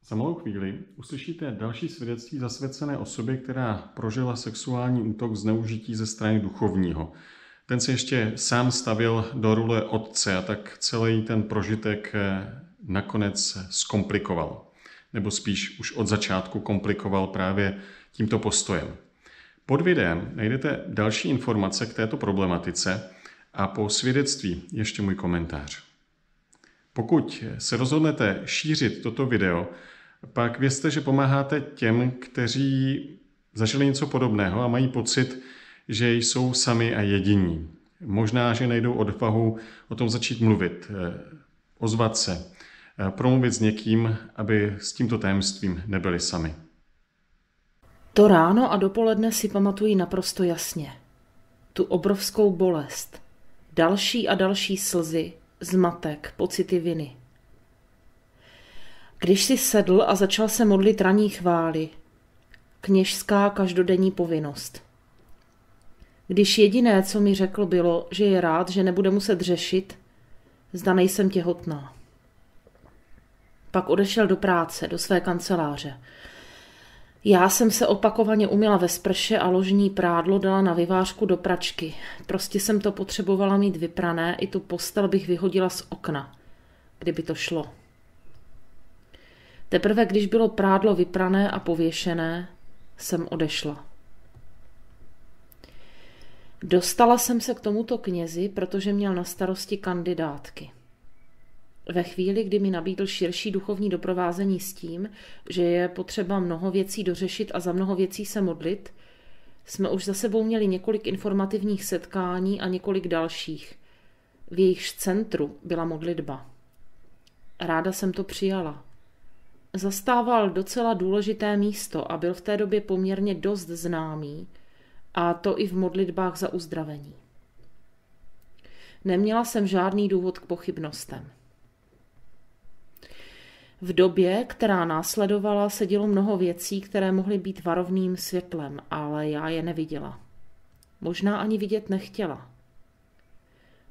Za malou chvíli uslyšíte další svědectví zasvěcené osoby, která prožila sexuální útok zneužití ze strany duchovního. Ten se ještě sám stavil do role otce a tak celý ten prožitek nakonec zkomplikoval. Nebo spíš už od začátku komplikoval právě tímto postojem. Pod videem najdete další informace k této problematice a po svědectví ještě můj komentář. Pokud se rozhodnete šířit toto video, pak vězte, že pomáháte těm, kteří zažili něco podobného a mají pocit, že jsou sami a jediní. Možná, že najdou odvahu o tom začít mluvit, ozvat se, promluvit s někým, aby s tímto tajemstvím nebyli sami. To ráno a dopoledne si pamatuji naprosto jasně. Tu obrovskou bolest, další a další slzy, zmatek, pocity viny. Když si sedl a začal se modlit ranní chvály, kněžská každodenní povinnost. Když jediné, co mi řekl, bylo, že je rád, že nebude muset řešit, zda nejsem těhotná. Pak odešel do práce, do své kanceláře. Já jsem se opakovaně umyla ve sprše a ložní prádlo dala na vyvářku do pračky. Prostě jsem to potřebovala mít vyprané, i tu postel bych vyhodila z okna, kdyby to šlo. Teprve když bylo prádlo vyprané a pověšené, jsem odešla. Dostala jsem se k tomuto knězi, protože měl na starosti kandidátky. Ve chvíli, kdy mi nabídl širší duchovní doprovázení s tím, že je potřeba mnoho věcí dořešit a za mnoho věcí se modlit, jsme už za sebou měli několik informativních setkání a několik dalších. V jejichž centru byla modlitba. Ráda jsem to přijala. Zastával docela důležité místo a byl v té době poměrně dost známý, a to i v modlitbách za uzdravení. Neměla jsem žádný důvod k pochybnostem. V době, která následovala, se dělo mnoho věcí, které mohly být varovným světlem, ale já je neviděla. Možná ani vidět nechtěla.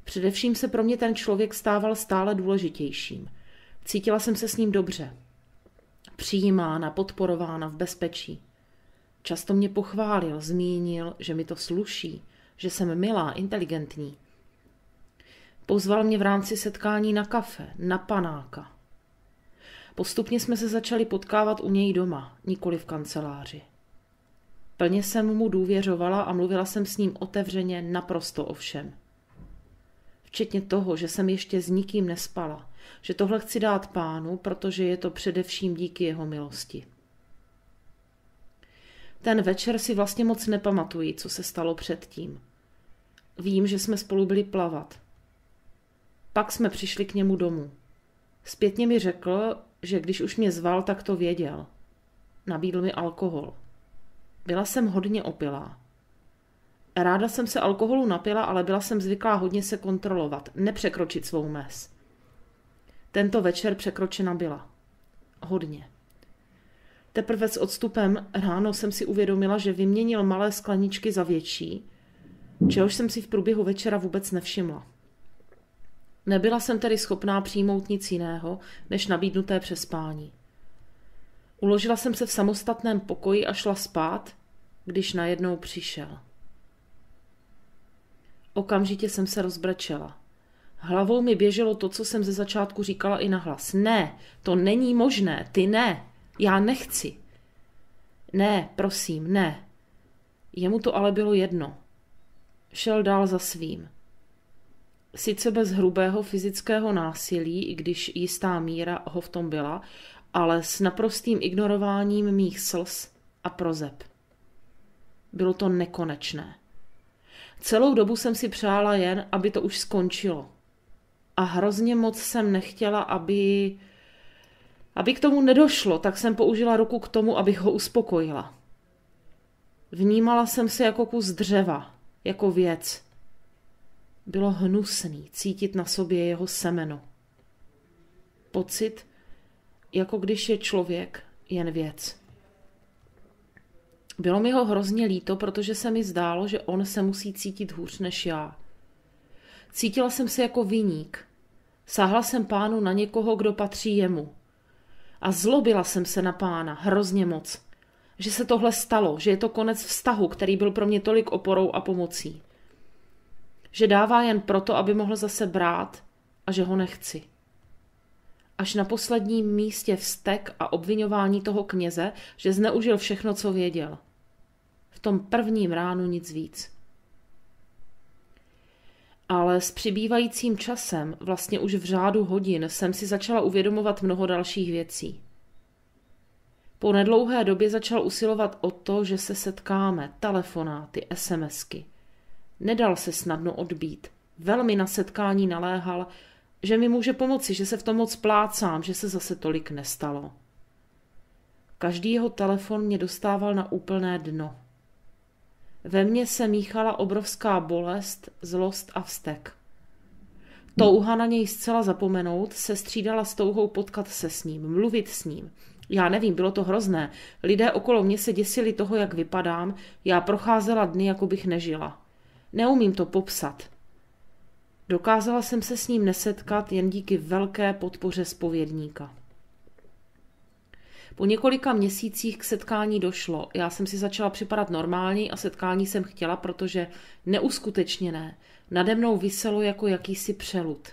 Především se pro mě ten člověk stával stále důležitějším. Cítila jsem se s ním dobře. Přijímána, podporována, v bezpečí. Často mě pochválil, zmínil, že mi to sluší, že jsem milá, inteligentní. Pozval mě v rámci setkání na kafe, na panáka. Postupně jsme se začali potkávat u něj doma, nikoli v kanceláři. Plně jsem mu důvěřovala a mluvila jsem s ním otevřeně naprosto o všem. Včetně toho, že jsem ještě s nikým nespala, že tohle chci dát Pánu, protože je to především díky jeho milosti. Ten večer si vlastně moc nepamatuji, co se stalo předtím. Vím, že jsme spolu byli plavat. Pak jsme přišli k němu domů. Zpětně mi řekl, že když už mě zval, tak to věděl. Nabídl mi alkohol. Byla jsem hodně opilá. Ráda jsem se alkoholu napila, ale byla jsem zvyklá hodně se kontrolovat, nepřekročit svou mez. Tento večer překročena byla. Hodně. Teprve s odstupem ráno jsem si uvědomila, že vyměnil malé skleničky za větší, čehož jsem si v průběhu večera vůbec nevšimla. Nebyla jsem tedy schopná přijmout nic jiného, než nabídnuté přespání. Uložila jsem se v samostatném pokoji a šla spát, když najednou přišel. Okamžitě jsem se rozbrečela. Hlavou mi běželo to, co jsem ze začátku říkala i nahlas. Ne, to není možné, ty ne, já nechci. Ne, prosím, ne. Jemu to ale bylo jedno. Šel dál za svým. Sice bez hrubého fyzického násilí, i když jistá míra ho v tom byla, ale s naprostým ignorováním mých slz a prozeb. Bylo to nekonečné. Celou dobu jsem si přála jen, aby to už skončilo. A hrozně moc jsem nechtěla, aby k tomu nedošlo, tak jsem použila ruku k tomu, abych ho uspokojila. Vnímala jsem se jako kus dřeva, jako věc. Bylo hnusný cítit na sobě jeho semeno. Pocit, jako když je člověk jen věc. Bylo mi ho hrozně líto, protože se mi zdálo, že on se musí cítit hůř než já. Cítila jsem se jako viník. Sáhla jsem Pánu na někoho, kdo patří jemu. A zlobila jsem se na pána hrozně moc. Že se tohle stalo, že je to konec vztahu, který byl pro mě tolik oporou a pomocí. Že dává jen proto, aby mohl zase brát a že ho nechci. Až na posledním místě vztek a obviňování toho kněze, že zneužil všechno, co věděl. V tom prvním ránu nic víc. Ale s přibývajícím časem, vlastně už v řádu hodin, jsem si začala uvědomovat mnoho dalších věcí. Po nedlouhé době začal usilovat o to, že se setkáme, telefonáty, SMSky. Nedal se snadno odbít. Velmi na setkání naléhal, že mi může pomoci, že se v tom moc plácám, že se zase tolik nestalo. Každý jeho telefon mě dostával na úplné dno. Ve mně se míchala obrovská bolest, zlost a vztek. Touha na něj zcela zapomenout se střídala s touhou potkat se s ním, mluvit s ním. Já nevím, bylo to hrozné. Lidé okolo mě se děsili toho, jak vypadám. Já procházela dny, jako bych nežila. Neumím to popsat. Dokázala jsem se s ním nesetkat jen díky velké podpoře zpovědníka. Po několika měsících k setkání došlo. Já jsem si začala připadat normální a setkání jsem chtěla, protože neuskutečněné nade mnou viselo jako jakýsi přelud.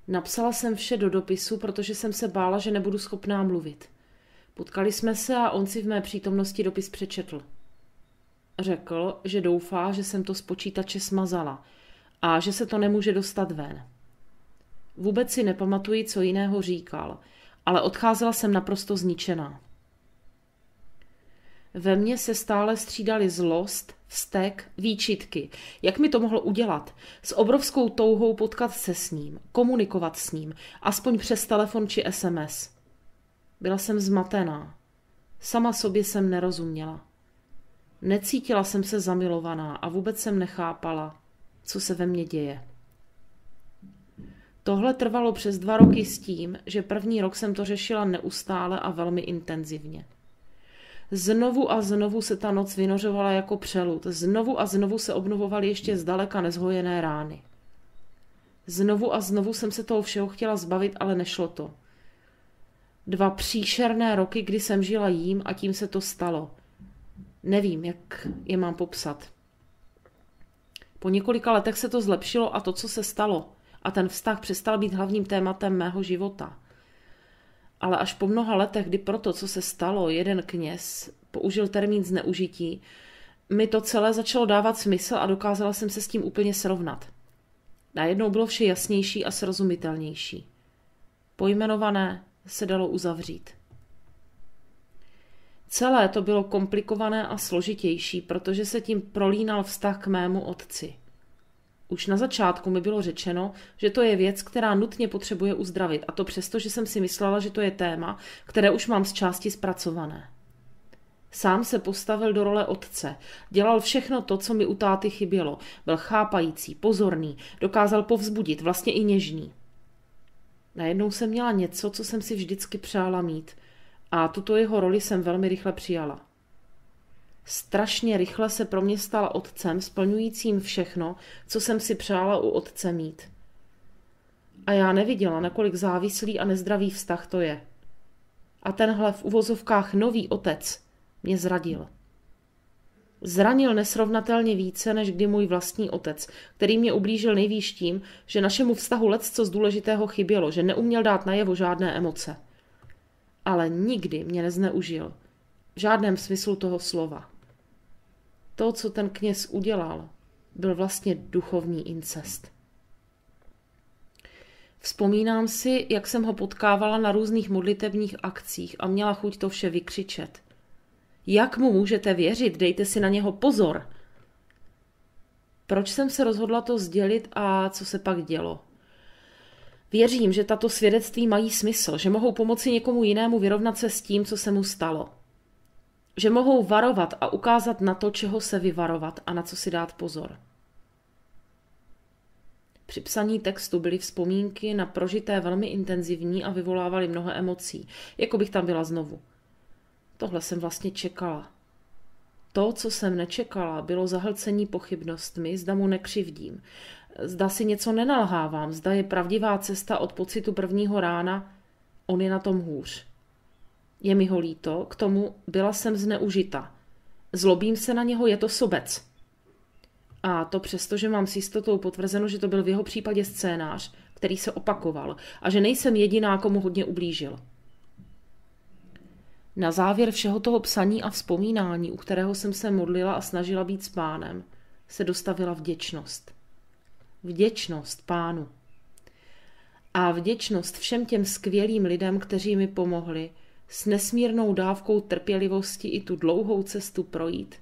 Napsala jsem vše do dopisu, protože jsem se bála, že nebudu schopná mluvit. Potkali jsme se a on si v mé přítomnosti dopis přečetl. Řekl, že doufá, že jsem to z počítače smazala a že se to nemůže dostat ven. Vůbec si nepamatuji, co jiného říkal, ale odcházela jsem naprosto zničená. Ve mně se stále střídaly zlost, vztek, výčitky. Jak mi to mohlo udělat? S obrovskou touhou potkat se s ním, komunikovat s ním, aspoň přes telefon či SMS. Byla jsem zmatená. Sama sobě jsem nerozuměla. Necítila jsem se zamilovaná a vůbec jsem nechápala, co se ve mně děje. Tohle trvalo přes 2 roky s tím, že první rok jsem to řešila neustále a velmi intenzivně. Znovu a znovu se ta noc vynořovala jako přelud. Znovu a znovu se obnovovaly ještě zdaleka nezhojené rány. Znovu a znovu jsem se toho všeho chtěla zbavit, ale nešlo to. 2 příšerné roky, kdy jsem žila jím a tím se to stalo. Nevím, jak je mám popsat. Po několika letech se to zlepšilo a to, co se stalo, a ten vztah přestal být hlavním tématem mého života. Ale až po mnoha letech, kdy pro to, co se stalo, jeden kněz použil termín zneužití, mi to celé začalo dávat smysl a dokázala jsem se s tím úplně srovnat. Najednou bylo vše jasnější a srozumitelnější. Pojmenované se dalo uzavřít. Celé to bylo komplikované a složitější, protože se tím prolínal vztah k mému otci. Už na začátku mi bylo řečeno, že to je věc, která nutně potřebuje uzdravit, a to přesto, že jsem si myslela, že to je téma, které už mám z části zpracované. Sám se postavil do role otce, dělal všechno to, co mi u táty chybělo, byl chápající, pozorný, dokázal povzbudit, vlastně i něžný. Najednou jsem měla něco, co jsem si vždycky přála mít, a tuto jeho roli jsem velmi rychle přijala. Strašně rychle se pro mě stala otcem, splňujícím všechno, co jsem si přála u otce mít. A já neviděla, nakolik závislý a nezdravý vztah to je. A tenhle v uvozovkách nový otec mě zradil. Zranil nesrovnatelně více, než kdy můj vlastní otec, který mě ublížil nejvýš tím, že našemu vztahu lecco z důležitého chybělo, že neuměl dát najevo žádné emoce. Ale nikdy mě nezneužil. V žádném smyslu toho slova. To, co ten kněz udělal, byl vlastně duchovní incest. Vzpomínám si, jak jsem ho potkávala na různých modlitebních akcích a měla chuť to vše vykřičet. Jak mu můžete věřit? Dejte si na něho pozor. Proč jsem se rozhodla to sdělit a co se pak dělo? Věřím, že tato svědectví mají smysl, že mohou pomoci někomu jinému vyrovnat se s tím, co se mu stalo. Že mohou varovat a ukázat na to, čeho se vyvarovat a na co si dát pozor. Při psaní textu byly vzpomínky na prožité velmi intenzivní a vyvolávaly mnoho emocí, jako bych tam byla znovu. Tohle jsem vlastně čekala. To, co jsem nečekala, bylo zahlcení pochybnostmi, zda mu nekřivdím. Zda si něco nenalhávám, zda je pravdivá cesta od pocitu prvního rána On je na tom hůř. Je mi ho líto, k tomu byla jsem zneužita. Zlobím se na něho, je to sobec. A to přesto, že mám s jistotou potvrzeno, že to byl v jeho případě scénář, který se opakoval a že nejsem jediná, komu hodně ublížil. Na závěr všeho toho psaní a vzpomínání, u kterého jsem se modlila a snažila být s Pánem, se dostavila vděčnost. Vděčnost Pánu. A vděčnost všem těm skvělým lidem, kteří mi pomohli s nesmírnou dávkou trpělivosti i tu dlouhou cestu projít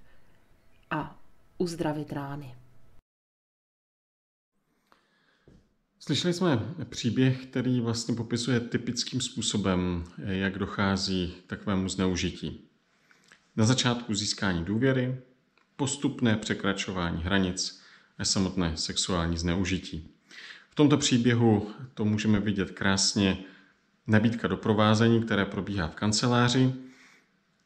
a uzdravit rány. Slyšeli jsme příběh, který vlastně popisuje typickým způsobem, jak dochází k takovému zneužití. Na začátku získání důvěry, postupné překračování hranic a samotné sexuální zneužití. V tomto příběhu to můžeme vidět krásně nabídka doprovázení, které probíhá v kanceláři,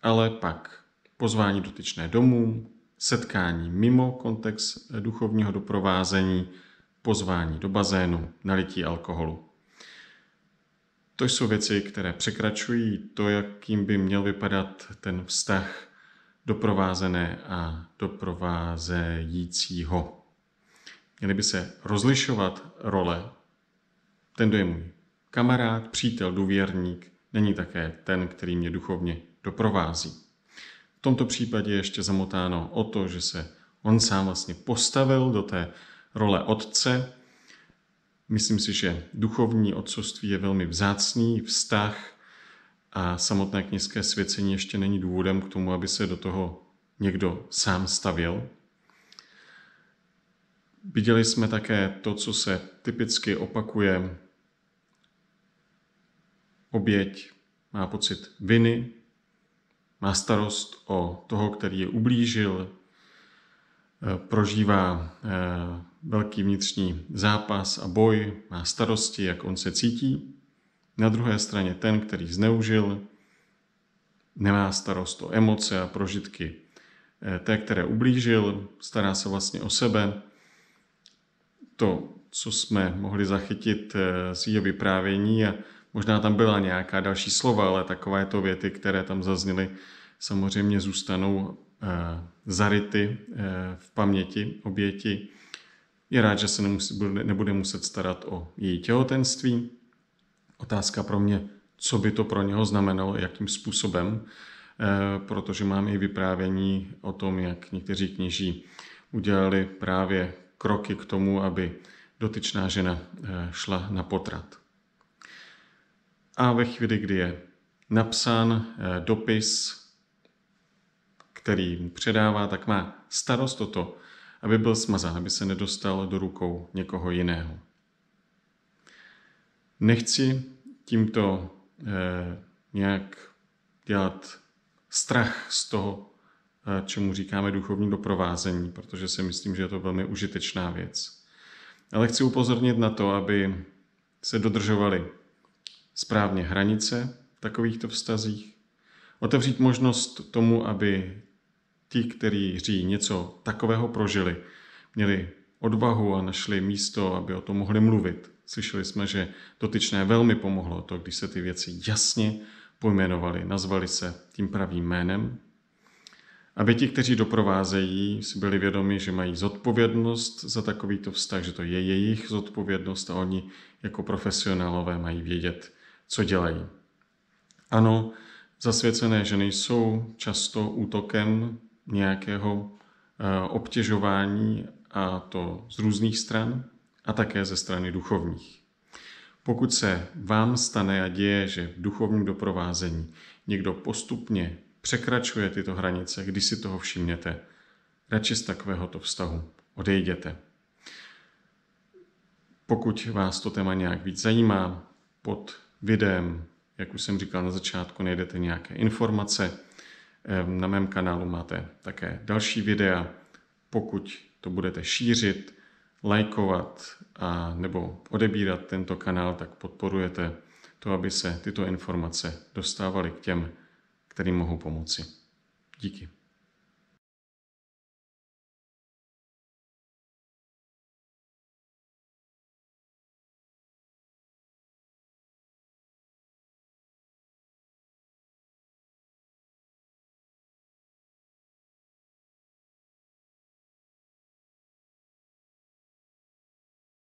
ale pak pozvání dotyčné domů, setkání mimo kontext duchovního doprovázení, pozvání do bazénu, nalití alkoholu. To jsou věci, které překračují to, jakým by měl vypadat ten vztah doprovázené a doprovázejícího. Měly by se rozlišovat role. Ten, kdo je můj kamarád, přítel, důvěrník, není také ten, který mě duchovně doprovází. V tomto případě je ještě zamotáno o to, že se on sám vlastně postavil do té role otce. Myslím si, že duchovní otcovství je velmi vzácný vztah a samotné kněžské svěcení ještě není důvodem k tomu, aby se do toho někdo sám stavěl. Viděli jsme také to, co se typicky opakuje. Oběť má pocit viny, má starost o toho, který je ublížil, prožívá velký vnitřní zápas a boj, má starosti, jak on se cítí. Na druhé straně ten, který zneužil, nemá starost o emoce a prožitky té, které ublížil, stará se vlastně o sebe. To, co jsme mohli zachytit z jeho vyprávění, a možná tam byla nějaká další slova, ale takovéto věty, které tam zazněly, samozřejmě zůstanou zaryty v paměti oběti. Je rád, že se nebude muset starat o její těhotenství. Otázka pro mě, co by to pro něho znamenalo, jakým způsobem, protože mám i vyprávění o tom, jak někteří kněží udělali právě kroky k tomu, aby dotyčná žena šla na potrat. A ve chvíli, kdy je napsán dopis, který mu předává, tak má starost o to, aby byl smazán, aby se nedostal do rukou někoho jiného. Nechci tímto nějak dělat strach z toho, čemu říkáme duchovní doprovázení, protože si myslím, že je to velmi užitečná věc. Ale chci upozornit na to, aby se dodržovaly správně hranice v takovýchto vztazích, otevřít možnost tomu, aby ti, kteří něco takového prožili, měli odvahu a našli místo, aby o tom mohli mluvit. Slyšeli jsme, že dotyčné velmi pomohlo to, když se ty věci jasně pojmenovali, nazvali se tím pravým jménem. Aby ti, kteří doprovázejí, si byli vědomi, že mají zodpovědnost za takovýto vztah, že to je jejich zodpovědnost a oni jako profesionálové mají vědět, co dělají. Ano, zasvěcené ženy jsou často útokem nějakého obtěžování, a to z různých stran a také ze strany duchovních. Pokud se vám stane a děje, že v duchovním doprovázení někdo postupně překračuje tyto hranice, když si toho všimněte, radši z takovéhoto vztahu odejděte. Pokud vás to téma nějak víc zajímá, pod videem, jak už jsem říkal na začátku, najdete nějaké informace. Na mém kanálu máte také další videa. Pokud to budete šířit, lajkovat a nebo odebírat tento kanál, tak podporujete to, aby se tyto informace dostávaly k těm, kterým mohou pomoci. Díky.